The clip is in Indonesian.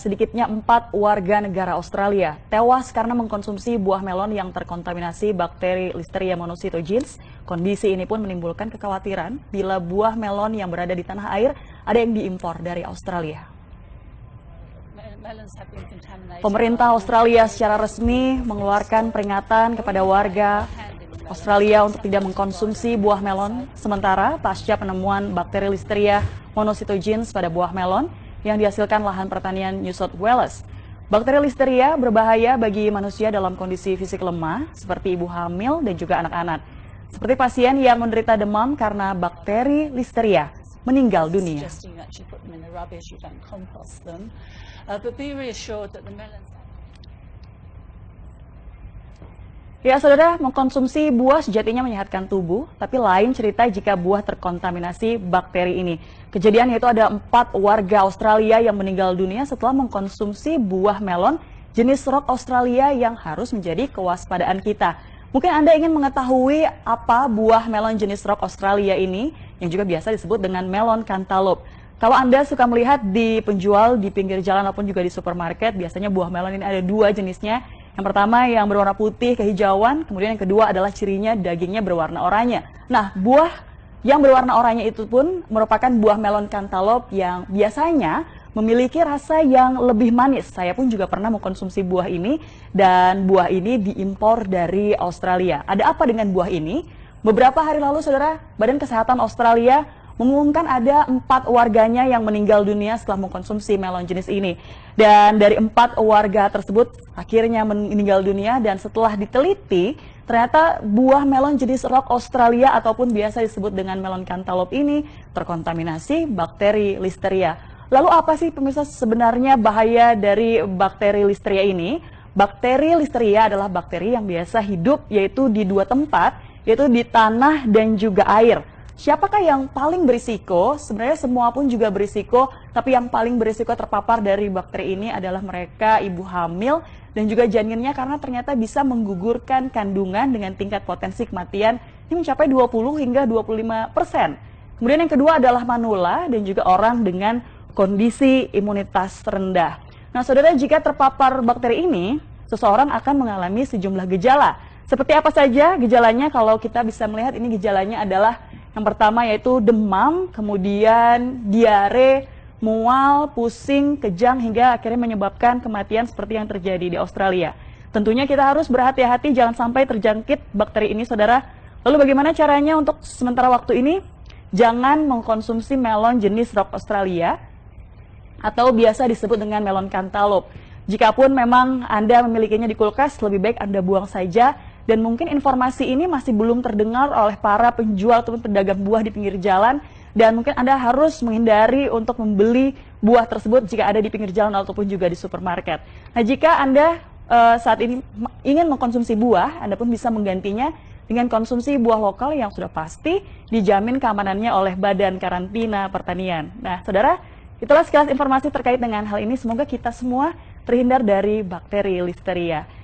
Sedikitnya 4 warga negara Australia tewas karena mengkonsumsi buah melon yang terkontaminasi bakteri Listeria monocytogenes. Kondisi ini pun menimbulkan kekhawatiran bila buah melon yang berada di tanah air ada yang diimpor dari Australia. Pemerintah Australia secara resmi mengeluarkan peringatan kepada warga Australia untuk tidak mengkonsumsi buah melon. Sementara pasca penemuan bakteri Listeria monocytogenes pada buah melon yang dihasilkan lahan pertanian New South Wales. Bakteri Listeria berbahaya bagi manusia dalam kondisi fisik lemah, seperti ibu hamil dan juga anak-anak. Seperti pasien yang menderita demam karena bakteri Listeria meninggal dunia. Ya, saudara, mengkonsumsi buah sejatinya menyehatkan tubuh, tapi lain cerita jika buah terkontaminasi bakteri ini. Kejadian yaitu ada 4 warga Australia yang meninggal dunia setelah mengkonsumsi buah melon jenis rock Australia yang harus menjadi kewaspadaan kita. Mungkin Anda ingin mengetahui apa buah melon jenis rock Australia ini, yang juga biasa disebut dengan melon cantaloupe. Kalau Anda suka melihat di penjual di pinggir jalan ataupun juga di supermarket, biasanya buah melon ini ada 2 jenisnya. Yang pertama yang berwarna putih kehijauan, kemudian yang kedua adalah cirinya dagingnya berwarna oranye. Nah, buah yang berwarna oranye itu pun merupakan buah melon cantaloupe yang biasanya memiliki rasa yang lebih manis. Saya pun juga pernah mengkonsumsi buah ini dan buah ini diimpor dari Australia. Ada apa dengan buah ini? Beberapa hari lalu, saudara, Badan Kesehatan Australia mengumumkan ada 4 warganya yang meninggal dunia setelah mengkonsumsi melon jenis ini. Dan dari 4 warga tersebut akhirnya meninggal dunia dan setelah diteliti, ternyata buah melon jenis rock Australia ataupun biasa disebut dengan melon cantaloupe ini terkontaminasi bakteri Listeria. Lalu apa sih pemirsa sebenarnya bahaya dari bakteri Listeria ini? Bakteri Listeria adalah bakteri yang biasa hidup yaitu di 2 tempat, yaitu di tanah dan juga air. Siapakah yang paling berisiko? Sebenarnya semua pun juga berisiko, tapi yang paling berisiko terpapar dari bakteri ini adalah mereka ibu hamil dan juga janinnya karena ternyata bisa menggugurkan kandungan dengan tingkat potensi kematian ini mencapai 20 hingga 25%. Kemudian yang kedua adalah manula dan juga orang dengan kondisi imunitas rendah. Nah, saudara, jika terpapar bakteri ini, seseorang akan mengalami sejumlah gejala. Seperti apa saja gejalanya? Kalau kita bisa melihat ini gejalanya adalah yang pertama yaitu demam, kemudian diare, mual, pusing, kejang, hingga akhirnya menyebabkan kematian seperti yang terjadi di Australia. Tentunya kita harus berhati-hati jangan sampai terjangkit bakteri ini, saudara. Lalu bagaimana caranya untuk sementara waktu ini? Jangan mengkonsumsi melon jenis rock Australia atau biasa disebut dengan melon cantaloupe. Jikapun memang Anda memilikinya di kulkas, lebih baik Anda buang saja. Dan mungkin informasi ini masih belum terdengar oleh para penjual ataupun pedagang buah di pinggir jalan. Dan mungkin Anda harus menghindari untuk membeli buah tersebut jika ada di pinggir jalan ataupun juga di supermarket. Nah, jika Anda saat ini ingin mengkonsumsi buah, Anda pun bisa menggantinya dengan konsumsi buah lokal yang sudah pasti dijamin keamanannya oleh Badan Karantina Pertanian. Nah, saudara, itulah sekilas informasi terkait dengan hal ini. Semoga kita semua terhindar dari bakteri Listeria.